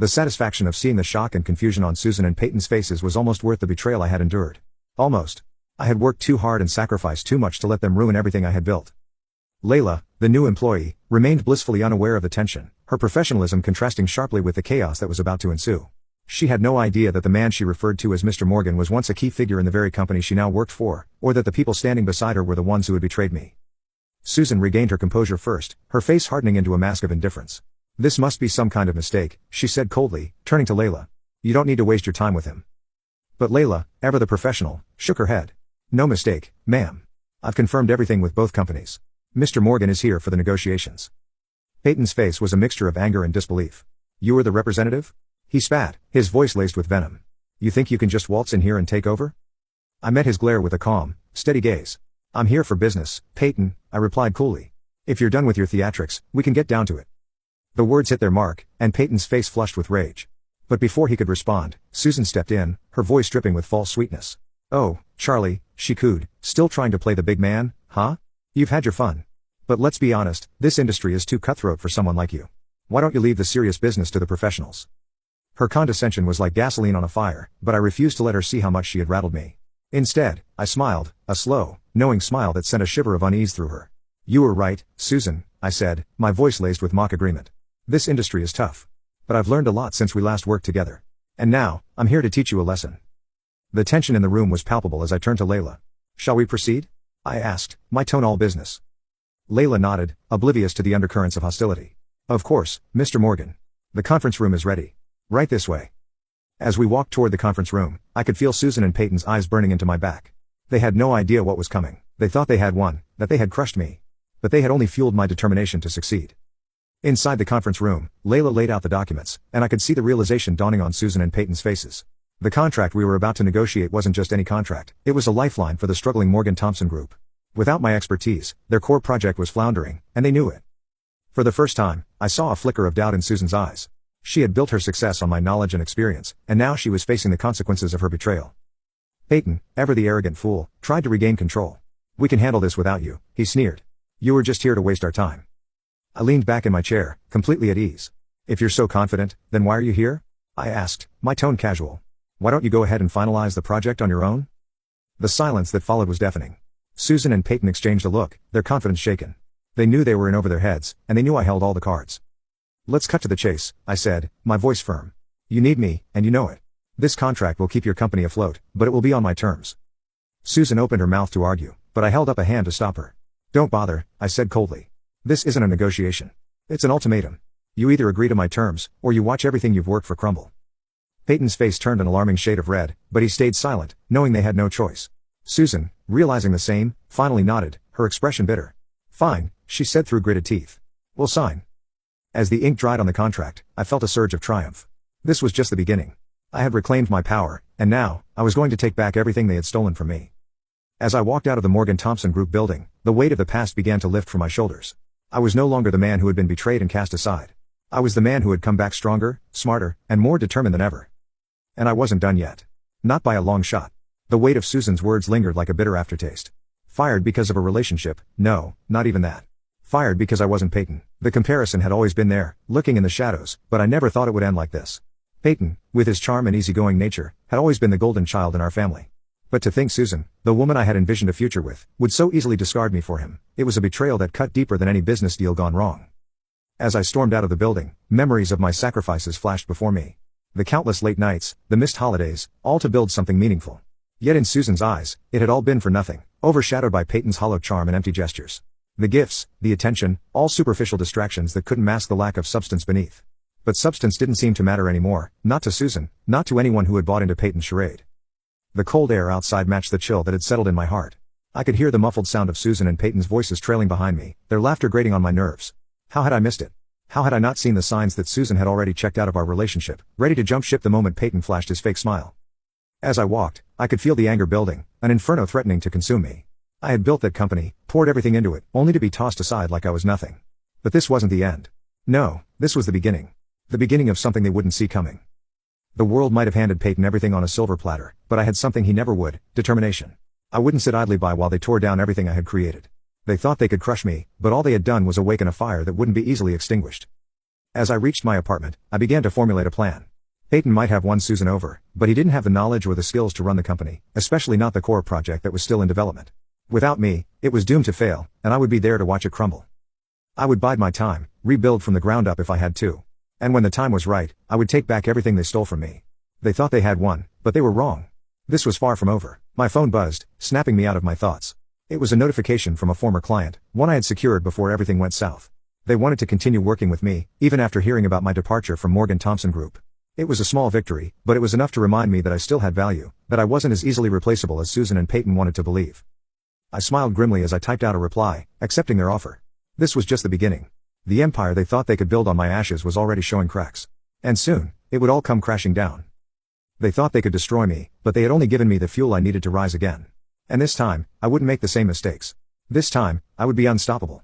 The satisfaction of seeing the shock and confusion on Susan and Peyton's faces was almost worth the betrayal I had endured. Almost. I had worked too hard and sacrificed too much to let them ruin everything I had built. Layla, the new employee, remained blissfully unaware of the tension, her professionalism contrasting sharply with the chaos that was about to ensue. She had no idea that the man she referred to as Mr. Morgan was once a key figure in the very company she now worked for, or that the people standing beside her were the ones who had betrayed me. Susan regained her composure first, her face hardening into a mask of indifference. "This must be some kind of mistake," she said coldly, turning to Layla. "You don't need to waste your time with him." But Layla, ever the professional, shook her head. "No mistake, ma'am. I've confirmed everything with both companies. Mr. Morgan is here for the negotiations." Peyton's face was a mixture of anger and disbelief. "You were the representative?" He spat, his voice laced with venom. "You think you can just waltz in here and take over?" I met his glare with a calm, steady gaze. "I'm here for business, Peyton," I replied coolly. "If you're done with your theatrics, we can get down to it." The words hit their mark, and Peyton's face flushed with rage. But before he could respond, Susan stepped in, her voice dripping with false sweetness. "Oh, Charlie," she cooed, still trying to play the big man, "huh? You've had your fun. But let's be honest, this industry is too cutthroat for someone like you. Why don't you leave the serious business to the professionals?" Her condescension was like gasoline on a fire, but I refused to let her see how much she had rattled me. Instead, I smiled, a slow, knowing smile that sent a shiver of unease through her. "You were right, Susan," I said, my voice laced with mock agreement. "This industry is tough. But I've learned a lot since we last worked together. And now, I'm here to teach you a lesson." The tension in the room was palpable as I turned to Layla. "Shall we proceed?" I asked, my tone all business. Layla nodded, oblivious to the undercurrents of hostility. "Of course, Mr. Morgan. The conference room is ready. Right this way." As we walked toward the conference room, I could feel Susan and Peyton's eyes burning into my back. They had no idea what was coming. They thought they had won, that they had crushed me. But they had only fueled my determination to succeed. Inside the conference room, Layla laid out the documents, and I could see the realization dawning on Susan and Peyton's faces. The contract we were about to negotiate wasn't just any contract, it was a lifeline for the struggling Morgan Thompson Group. Without my expertise, their core project was floundering, and they knew it. For the first time, I saw a flicker of doubt in Susan's eyes. She had built her success on my knowledge and experience, and now she was facing the consequences of her betrayal. Peyton, ever the arrogant fool, tried to regain control. "We can handle this without you," he sneered. "You were just here to waste our time." I leaned back in my chair, completely at ease. "If you're so confident, then why are you here?" I asked, my tone casual. "Why don't you go ahead and finalize the project on your own?" The silence that followed was deafening. Susan and Peyton exchanged a look, their confidence shaken. They knew they were in over their heads, and they knew I held all the cards. "Let's cut to the chase," I said, my voice firm. "You need me, and you know it. This contract will keep your company afloat, but it will be on my terms." Susan opened her mouth to argue, but I held up a hand to stop her. "Don't bother," I said coldly. "This isn't a negotiation. It's an ultimatum. You either agree to my terms, or you watch everything you've worked for crumble." Peyton's face turned an alarming shade of red, but he stayed silent, knowing they had no choice. Susan, realizing the same, finally nodded, her expression bitter. "Fine," she said through gritted teeth. "We'll sign." As the ink dried on the contract, I felt a surge of triumph. This was just the beginning. I had reclaimed my power, and now, I was going to take back everything they had stolen from me. As I walked out of the Morgan Thompson Group building, the weight of the past began to lift from my shoulders. I was no longer the man who had been betrayed and cast aside. I was the man who had come back stronger, smarter, and more determined than ever. And I wasn't done yet. Not by a long shot. The weight of Susan's words lingered like a bitter aftertaste. Fired because of a relationship? No, not even that. Fired because I wasn't Peyton. The comparison had always been there, lurking in the shadows, but I never thought it would end like this. Peyton, with his charm and easygoing nature, had always been the golden child in our family. But to think Susan, the woman I had envisioned a future with, would so easily discard me for him, it was a betrayal that cut deeper than any business deal gone wrong. As I stormed out of the building, memories of my sacrifices flashed before me. The countless late nights, the missed holidays, all to build something meaningful. Yet in Susan's eyes, it had all been for nothing, overshadowed by Peyton's hollow charm and empty gestures. The gifts, the attention, all superficial distractions that couldn't mask the lack of substance beneath. But substance didn't seem to matter anymore, not to Susan, not to anyone who had bought into Peyton's charade. The cold air outside matched the chill that had settled in my heart. I could hear the muffled sound of Susan and Peyton's voices trailing behind me, their laughter grating on my nerves. How had I missed it? How had I not seen the signs that Susan had already checked out of our relationship, ready to jump ship the moment Peyton flashed his fake smile? As I walked, I could feel the anger building, an inferno threatening to consume me. I had built that company, poured everything into it, only to be tossed aside like I was nothing. But this wasn't the end. No, this was the beginning. The beginning of something they wouldn't see coming. The world might have handed Peyton everything on a silver platter, but I had something he never would, determination. I wouldn't sit idly by while they tore down everything I had created. They thought they could crush me, but all they had done was awaken a fire that wouldn't be easily extinguished. As I reached my apartment, I began to formulate a plan. Peyton might have won Susan over, but he didn't have the knowledge or the skills to run the company, especially not the core project that was still in development. Without me, it was doomed to fail, and I would be there to watch it crumble. I would bide my time, rebuild from the ground up if I had to. And when the time was right, I would take back everything they stole from me. They thought they had won, but they were wrong. This was far from over. My phone buzzed, snapping me out of my thoughts. It was a notification from a former client, one I had secured before everything went south. They wanted to continue working with me, even after hearing about my departure from Morgan Thompson Group. It was a small victory, but it was enough to remind me that I still had value, that I wasn't as easily replaceable as Susan and Peyton wanted to believe. I smiled grimly as I typed out a reply, accepting their offer. This was just the beginning. The empire they thought they could build on my ashes was already showing cracks. And soon, it would all come crashing down. They thought they could destroy me, but they had only given me the fuel I needed to rise again. And this time, I wouldn't make the same mistakes. This time, I would be unstoppable.